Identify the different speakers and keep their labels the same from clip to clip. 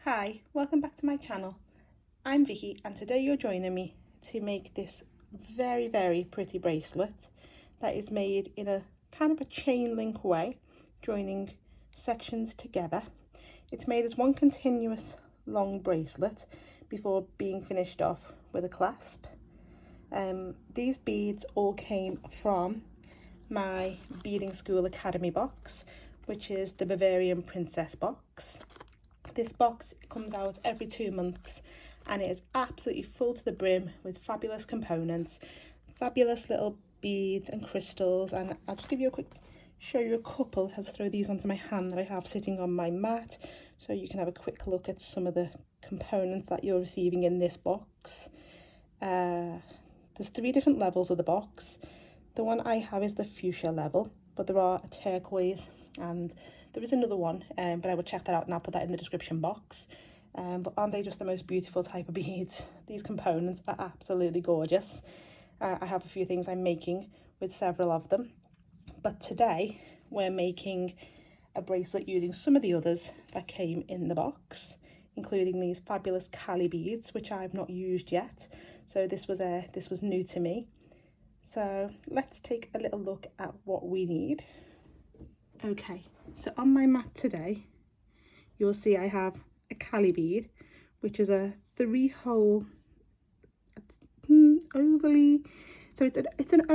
Speaker 1: Hi, welcome back to my channel. I'm Vicky and today you're joining me to make this very pretty bracelet that is made in a kind of a chain link way, joining sections together. It's made as one continuous long bracelet before being finished off with a clasp. These beads all came from my Beading School Academy box, which is the Bavarian Princess box. This box comes out every 2 months and it is absolutely full to the brim with fabulous components, fabulous little beads and crystals. And I'll just show you a couple. I'll throw these onto my hand that I have sitting on my mat so you can have a quick look at some of the components that you're receiving in this box. There's 3 different levels of the box. The one I have is the fuchsia level, but there are a turquoise and there is another one, but I will check that out and I'll put that in the description box. But aren't they just the most beautiful type of beads? These components are absolutely gorgeous. I have a few things I'm making with several of them, but today we're making a bracelet using some of the others that came in the box, including these fabulous Cali beads, which I've not used yet. So this was new to me. So let's take a little look at what we need. Okay, so on my mat today, you'll see I have a Cali bead, which is a 3-hole ovally. So I'd say it's an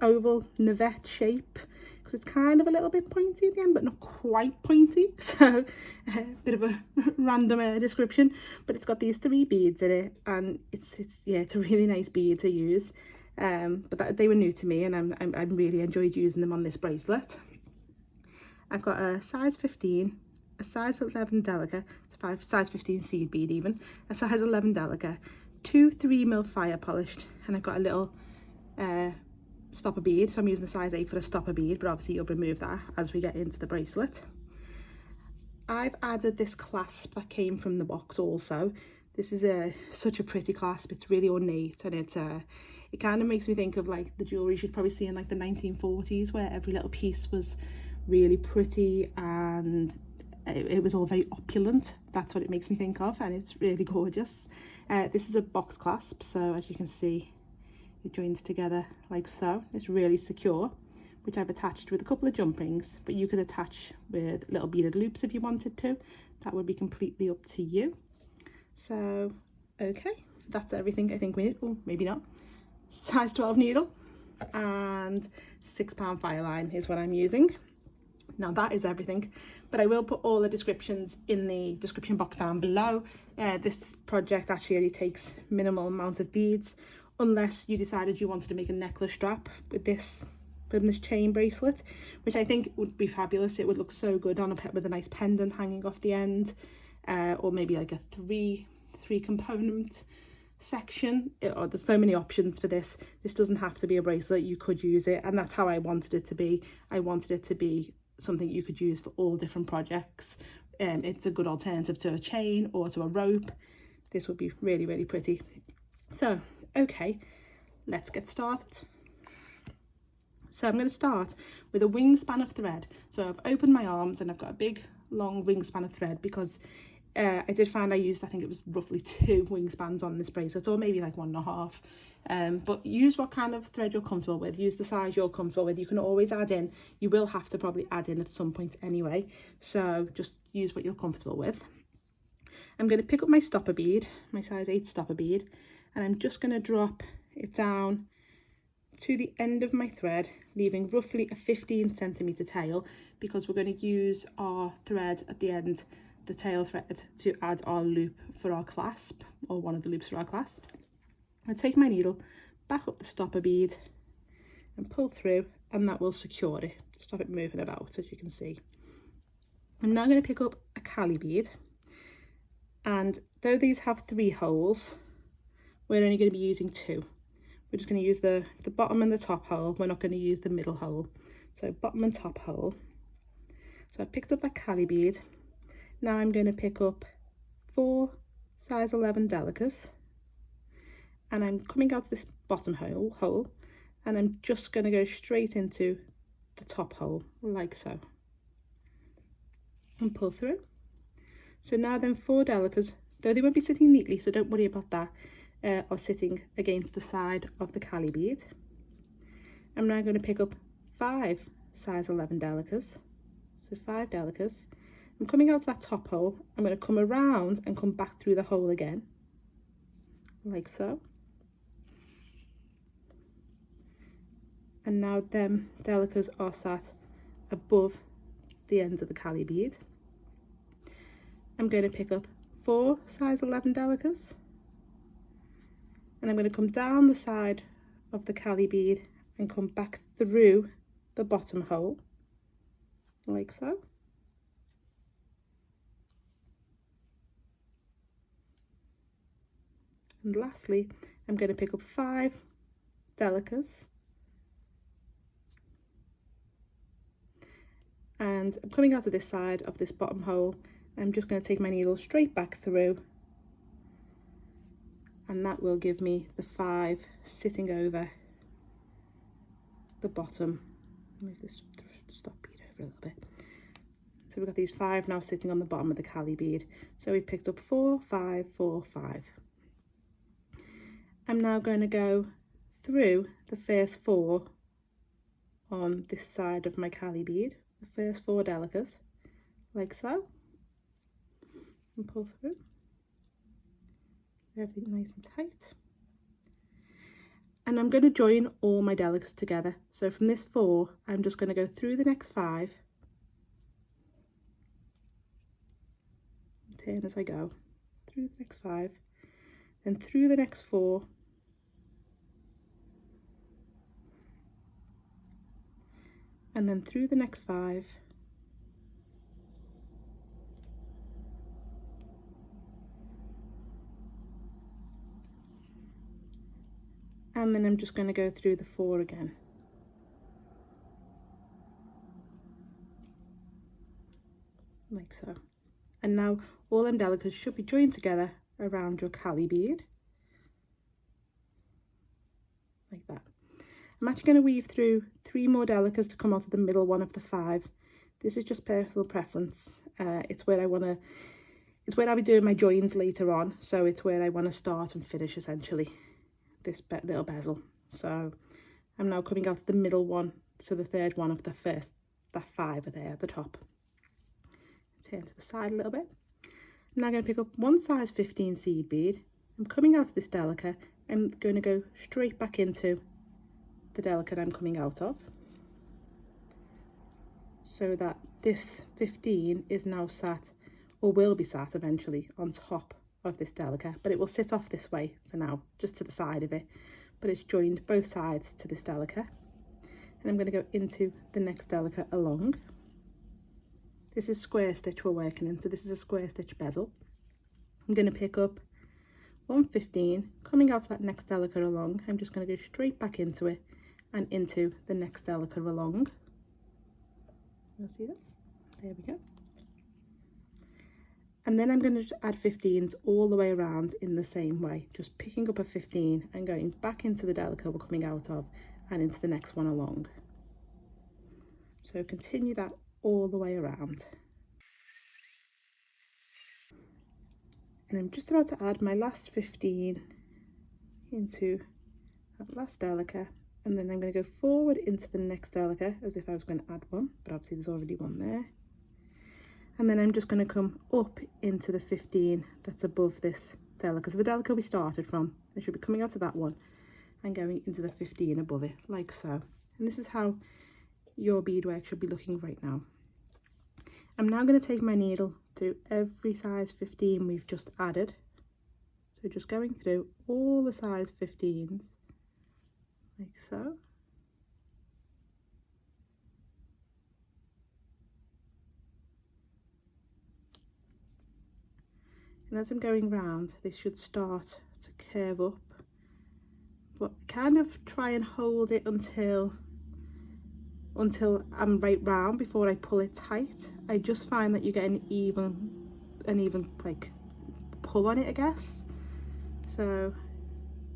Speaker 1: oval navette shape, because it's kind of a little bit pointy at the end, but not quite pointy. So a bit of a random description, but it's got these 3 beads in it, and it's a really nice bead to use. But they were new to me, and I really enjoyed using them on this bracelet. I've got a size 15, a size 11 delicate, size 15 seed bead even, a size 11 delicate, 2 3mm fire polished, and I've got a little stopper bead. So I'm using the size 8 for a stopper bead, but obviously you'll remove that as we get into the bracelet. I've added this clasp that came from the box also. This is such a pretty clasp. It's really ornate, and it kind of makes me think of like the jewelry you'd probably see in like the 1940s, where every little piece was really pretty and it was all very opulent. That's what it makes me think of, and it's really gorgeous. This is a box clasp, so as you can see, it joins together like so. It's really secure, which I've attached with a couple of jump rings, but you could attach with little beaded loops if you wanted to. That would be completely up to you. So okay, that's everything I think we need. Oh, maybe not. Size 12 needle and £6 fire line is what I'm using. Now that is everything, but I will put all the descriptions in the description box down below. This project actually only takes minimal amount of beads, unless you decided you wanted to make a necklace strap with this chain bracelet, which I think would be fabulous. It would look so good on with a nice pendant hanging off the end, or maybe like a three component section. There's so many options for this. This doesn't have to be a bracelet. You could use it, and that's how I wanted it to be. I wanted it to be something you could use for all different projects. It's a good alternative to a chain or to a rope. This would be really pretty. So okay, let's get started. So I'm going to start with a wingspan of thread. So I've opened my arms and I've got a big long wingspan of thread, because I did find I think it was roughly 2 wingspans on this bracelet, or maybe like 1.5. But use what kind of thread you're comfortable with. Use the size you're comfortable with. You can always add in. You will have to probably add in at some point anyway, so just use what you're comfortable with. I'm going to pick up my stopper bead, my size 8 stopper bead, and I'm just going to drop it down to the end of my thread, leaving roughly a 15cm tail, because we're going to use our thread at the end, the tail thread, to add our loop for our clasp, or one of the loops for our clasp. I take my needle, back up the stopper bead and pull through, and that will secure it, stop it moving about, as you can see. I'm now going to pick up a Cali bead, and though these have 3 holes, we're only going to be using 2. We're just going to use the bottom and the top hole. We're not going to use the middle hole. So bottom and top hole. So I've picked up that Cali bead. Now I'm going to pick up 4 size 11 delicates, and I'm coming out to this bottom hole, and I'm just going to go straight into the top hole like so, and pull through. So now then 4 delicas, though they won't be sitting neatly, so don't worry about that, are sitting against the side of the Cali bead. I'm now going to pick up 5 size 11 delicas, so 5 delicas. I'm coming out that top hole. I'm going to come around and come back through the hole again, like so. And now them delicas are sat above the ends of the Cali bead. I'm going to pick up 4 size 11 delicas, and I'm going to come down the side of the Cali bead and come back through the bottom hole, like so. And lastly, I'm going to pick up 5 delicas, and I'm coming out of this side of this bottom hole. I'm just going to take my needle straight back through, and that will give me the 5 sitting over the bottom. Move this stop bead over a little bit. So we've got these 5 now sitting on the bottom of the Cali bead. So we've picked up 4, 5, 4, 5. I'm now going to go through the first 4 on this side of my Cali bead, the first 4 delicas, like so, and pull through. Everything nice and tight. And I'm going to join all my delicas together. So from this 4, I'm just going to go through the next 5, turn as I go, through the next 5, then through the next 4, and then through the next 5, and then I'm just going to go through the 4 again. Like so. And now all them delicas should be joined together around your Cali bead, like that. I'm actually going to weave through 3 more delicas to come out of the middle one of the 5. This is just personal preference. It's where I'll be doing my joins later on, so it's where I want to start and finish essentially this little bezel. So I'm now coming out the middle one, so the third one of the first, that 5 are there at the top. Turn to the side a little bit. I'm now going to pick up 1 size 15 seed bead. I'm coming out of this delica. I'm going to go straight back into the delica I'm coming out of, so that this 15 is now sat, or will be sat eventually, on top of this delica, but it will sit off this way for now, just to the side of it, but it's joined both sides to this delica. And I'm going to go into the next delica along. This is square stitch we're working in, so this is a square stitch bezel. I'm going to pick up 115, coming out that next delica along. I'm just going to go straight back into it and into the next delica along. You'll see that? There we go. And then I'm going to add 15s all the way around in the same way, just picking up a 15 and going back into the delica we're coming out of and into the next one along. So continue that all the way around. And I'm just about to add my last 15 into that last delica, and then I'm going to go forward into the next delica as if I was going to add one, but obviously there's already one there. And then I'm just going to come up into the 15 that's above this delica. So the delica we started from, I should be coming out of that one and going into the 15 above it, like so. And this is how your beadwork should be looking right now. I'm now going to take my needle through every size 15 we've just added. So just going through all the size 15s, like so. And as I'm going round, this should start to curve up, but kind of try and hold it until I'm right round before I pull it tight. I just find that you get an even like pull on it, I guess. So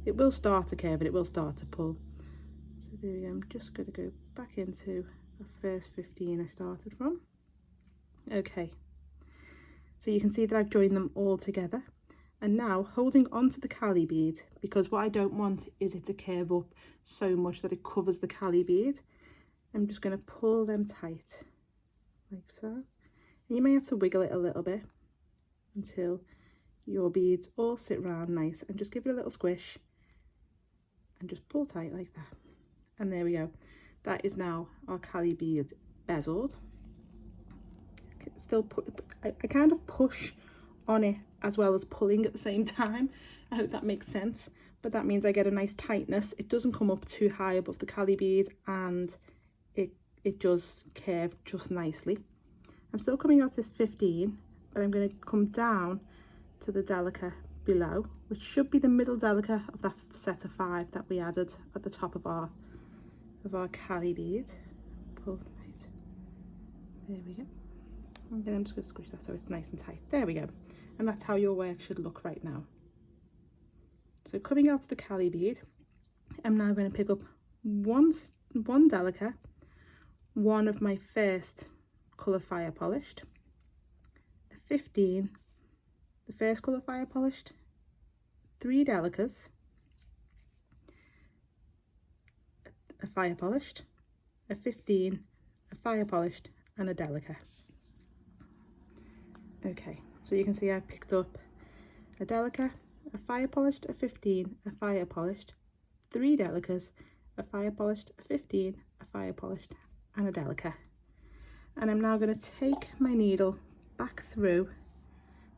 Speaker 1: it will start to curve and it will start to pull. So there we go. I'm just going to go back into the first 15 I started from. Okay. So you can see that I've joined them all together. And now holding onto the Cali bead, because what I don't want is it to curve up so much that it covers the Cali bead, I'm just going to pull them tight like so. And you may have to wiggle it a little bit until your beads all sit round nice, and just give it a little squish and just pull tight like that. And there we go. That is now our Cali bead bezeled. Still put, I kind of push on it as well as pulling at the same time. I hope that makes sense, but that means I get a nice tightness. It doesn't come up too high above the Cali bead, and it does curve just nicely. I'm still coming out this 15, but I'm going to come down to the delica below, which should be the middle delica of that set of 5 that we added at the top of our Cali bead. Pull tight. There we go. And then I'm just going to squish that so it's nice and tight. There we go. And that's how your work should look right now. So coming out of the Cali bead, I'm now going to pick up one delica, one of my first colour fire polished, a 15, the first colour fire polished, 3 delicas, a fire polished, a 15, a fire polished, and a delica. Okay, so you can see I've picked up a delica, a fire polished, a 15, a fire polished, 3 delicas, a fire polished, a 15, a fire polished, and a delica. And I'm now going to take my needle back through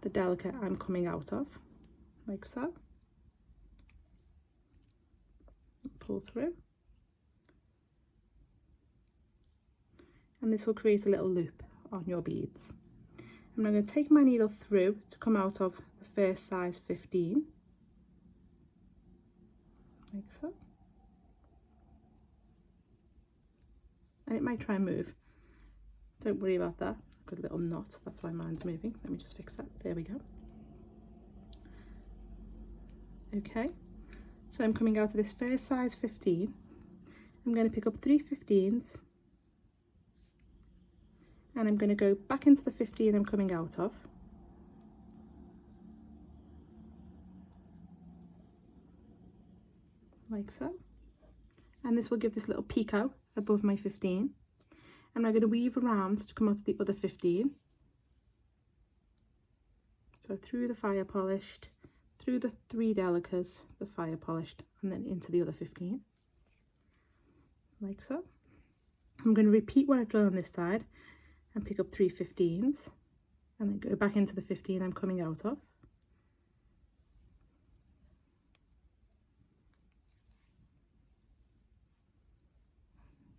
Speaker 1: the delica I'm coming out of, like so. Pull through. And this will create a little loop on your beads. I'm now going to take my needle through to come out of the first size 15, like so. And it might try and move. Don't worry about that. I've got a little knot, that's why mine's moving. Let me just fix that. There we go. Okay, so I'm coming out of this first size 15. I'm going to pick up 3 15s, and I'm going to go back into the 15 I'm coming out of. Like so. And this will give this little picot above my 15. I'm now going to weave around to come out to the other 15. So through the fire polished, through the 3 delicas, the fire polished, and then into the other 15. Like so. I'm going to repeat what I've done on this side and pick up 3 15s, and then go back into the 15 I'm coming out of.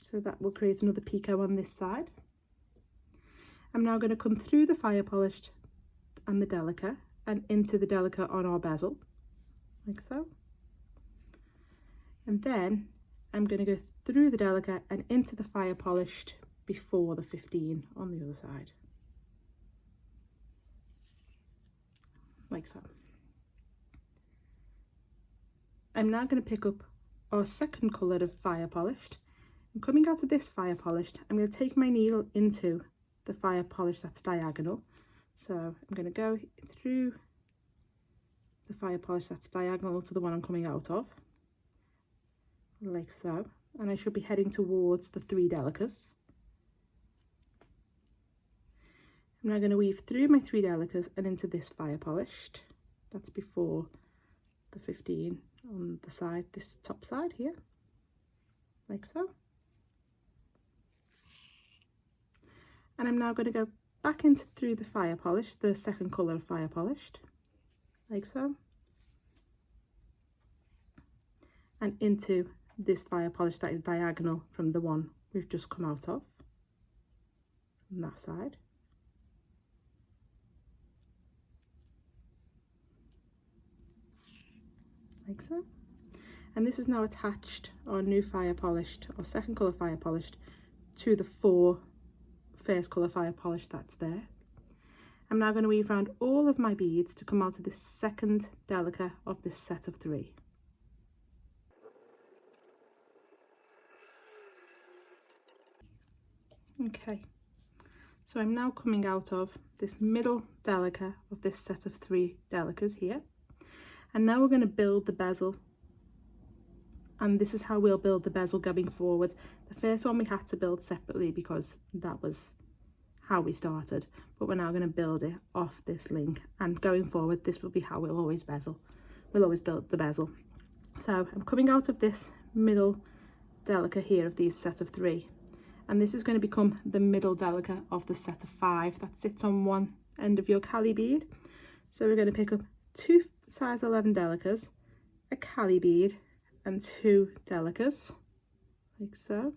Speaker 1: So that will create another picot on this side. I'm now going to come through the fire polished and the delica and into the delica on our bezel, like so. And then I'm going to go through the delica and into the fire polished before the 15 on the other side, like so. I'm now going to pick up our second colour of fire polished. And coming out of this fire polished, I'm going to take my needle into the fire polish that's diagonal. So I'm going to go through the fire polish that's diagonal to the one I'm coming out of, like so. And I should be heading towards the 3 delicas. I'm now going to weave through my 3 delicas and into this fire polished. That's before the 15 on the side, this top side here, like so. And I'm now going to go back into through the fire polish, the second colour of fire polished, like so, and into this fire polish that is diagonal from the one we've just come out of, from that side. Like so. And this is now attached our new fire polished, or second colour fire polished, to the 4 first colour fire polish that's there. I'm now going to weave around all of my beads to come out of this second delica of this set of 3. Okay, So I'm now coming out of this middle delica of this set of 3 delicas here, and now we're going to build the bezel, and this is how we'll build the bezel going forward. The first one we had to build separately because that was how we started, but we're now going to build it off this link, and going forward this will be how we'll always build the bezel. So I'm coming out of this middle delica here of these set of 3, and this is going to become the middle delica of the set of 5 that sits on one end of your Cali bead. So we're going to pick up 2 size 11 delicas, a Cali bead and 2 delicas, like so.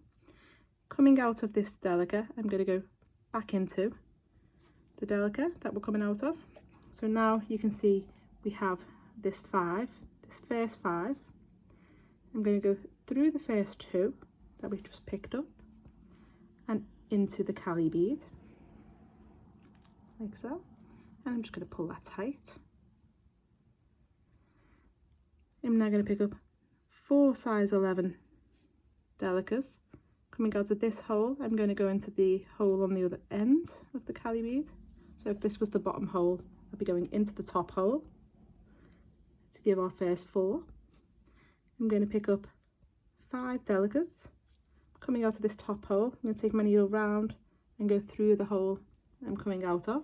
Speaker 1: Coming out of this delica, I'm going to go back into the delica that we're coming out of. So now you can see we have this first 5. I'm going to go through the first 2 that we've just picked up and into the Cali bead, like so, and I'm just going to pull that tight. I'm now going to pick up 4 size 11 delicas. Coming out of this hole, I'm going to go into the hole on the other end of the Cali bead. So if this was the bottom hole, I'll be going into the top hole to give our first 4. I'm going to pick up 5 delicas. Coming out of this top hole, I'm going to take my needle round and go through the hole I'm coming out of.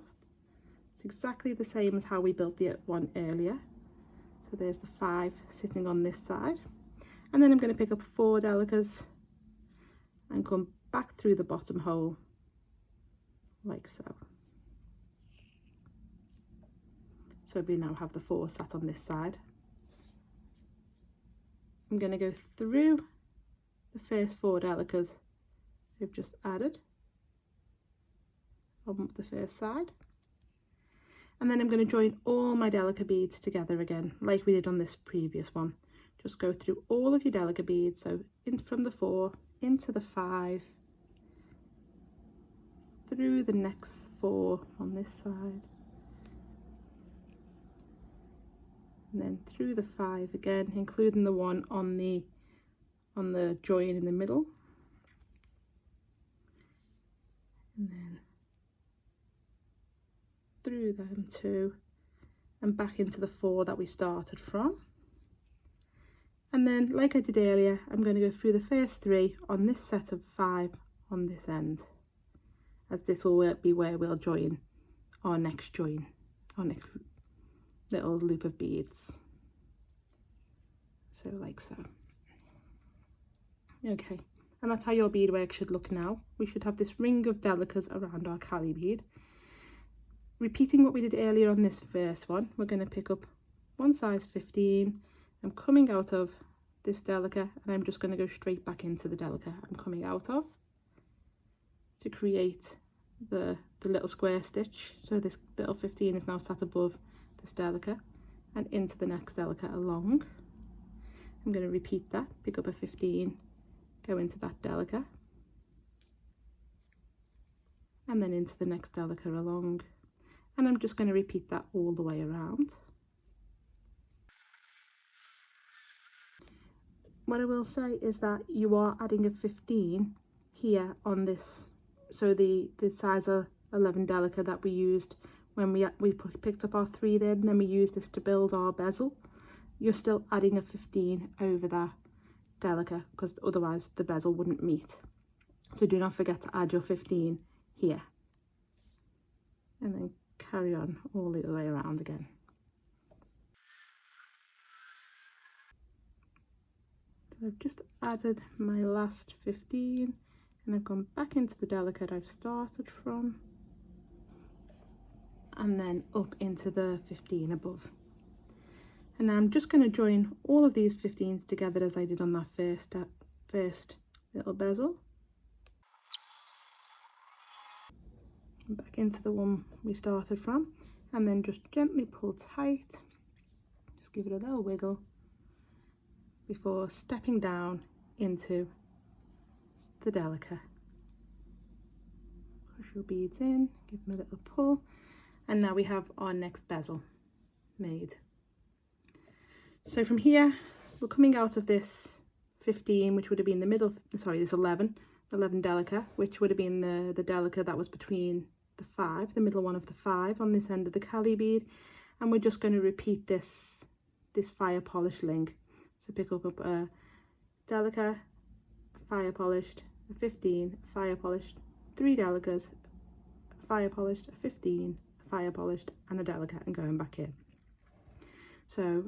Speaker 1: It's exactly the same as how we built the one earlier. So there's the 5 sitting on this side. And then I'm going to pick up 4 delicas and come back through the bottom hole, like so. So we now have the 4 sat on this side. I'm going to go through the first 4 delicas we've just added on the first side, and then I'm going to join all my delica beads together again like we did on this previous one. Just go through all of your delica beads, so in from the 4 into the 5, through the next 4 on this side, and then through the 5 again, including the one on the join in the middle, and then through them 2 and back into the 4 that we started from. And then, like I did earlier, I'm going to go through the first 3 on this set of 5 on this end, as this will be where we'll join our next little loop of beads. So like so. Okay, and that's how your beadwork should look now. We should have this ring of delicas around our Cali bead. Repeating what we did earlier on this first one, we're going to pick up 1 size 15. I'm coming out of this delica, and I'm just going to go straight back into the delica I'm coming out of to create the little square stitch. So this little 15 is now sat above this delica and into the next delica along. I'm going to repeat that, pick up a 15, go into that delica, and then into the next delica along, and I'm just going to repeat that all the way around. What I will say is that you are adding a 15 here on this, so the size of 11 delica that we used when we picked up our 3 there, and then we used this to build our bezel. You're still adding a 15 over that delica because otherwise the bezel wouldn't meet. So do not forget to add your 15 here, and then carry on all the way around again. So I've just added my last 15, and I've gone back into the delica I've started from, and then up into the 15 above. And now I'm just going to join all of these 15s together as I did on that first little bezel. And back into the one we started from, and then just gently pull tight, just give it a little wiggle before stepping down into the delica. Push your beads in, give them a little pull, and now we have our next bezel made. So from here we're coming out of this 15, which would have been the middle, sorry, this 11 delica, which would have been the delica that was between the 5, the middle one of the 5 on this end of the Cali bead, and we're just going to repeat this fire polish link. So pick up a Delica, fire polished, a 15, fire polished, 3 Delicas, fire polished, a 15, fire polished, and a Delica, and going back in. So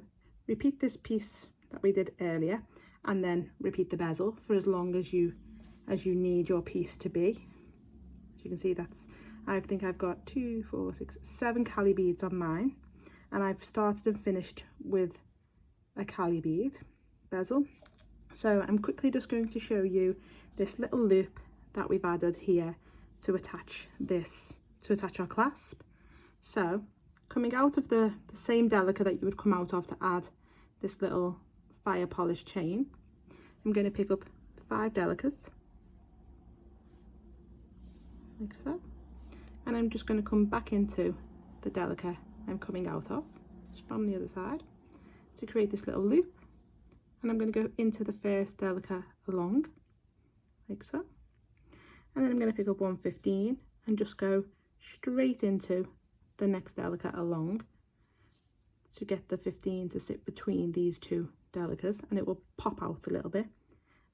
Speaker 1: repeat this piece that we did earlier, and then repeat the bezel for as long as you need your piece to be. As you can see, I think I've got 2, 4, 6, 7 Cali beads on mine, and I've started and finished with a Cali bead bezel. So I'm quickly just going to show you this little loop that we've added here to attach our clasp. So coming out of the same Delica that you would come out of to add this little fire polish chain, I'm going to pick up 5 Delicas, like so, and I'm just going to come back into the Delica I'm coming out of, just from the other side, to create this little loop, and I'm going to go into the first Delica along, like so, and then I'm going to pick up 115 and just go straight into the next Delica along to get the 15 to sit between these 2 Delicas, and it will pop out a little bit,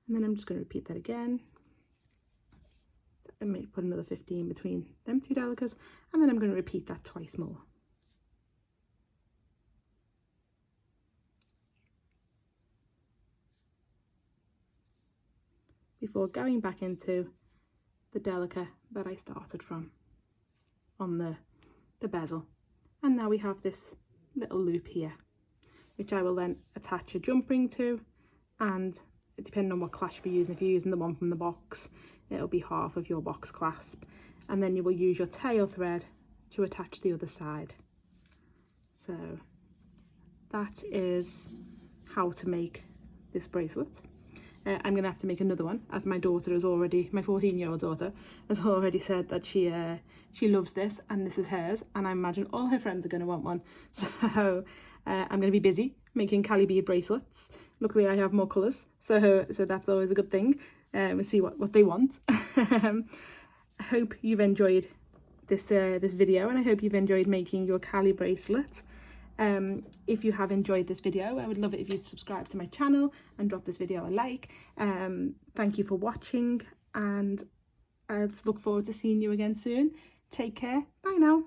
Speaker 1: and then I'm just going to repeat that again and put another 15 between them 2 Delicas, and then I'm going to repeat that twice more. Before going back into the Delica that I started from on the bezel. And now we have this little loop here, which I will then attach a jump ring to, and depending on what clasp you're using, if you're using the one from the box, it'll be half of your box clasp, and then you will use your tail thread to attach the other side. So that is how to make this bracelet. I'm gonna have to make another one, as my daughter has already, my 14-year-old daughter has already said that she loves this and this is hers, and I imagine all her friends are going to want one. So I'm going to be busy making Cali bead bracelets. Luckily I have more colours, so that's always a good thing. We'll see what they want. I hope you've enjoyed this video, and I hope you've enjoyed making your Cali bracelet. If you have enjoyed this video, I would love it if you'd subscribe to my channel and drop this video a like. Thank you for watching, and I look forward to seeing you again soon. Take care. Bye now.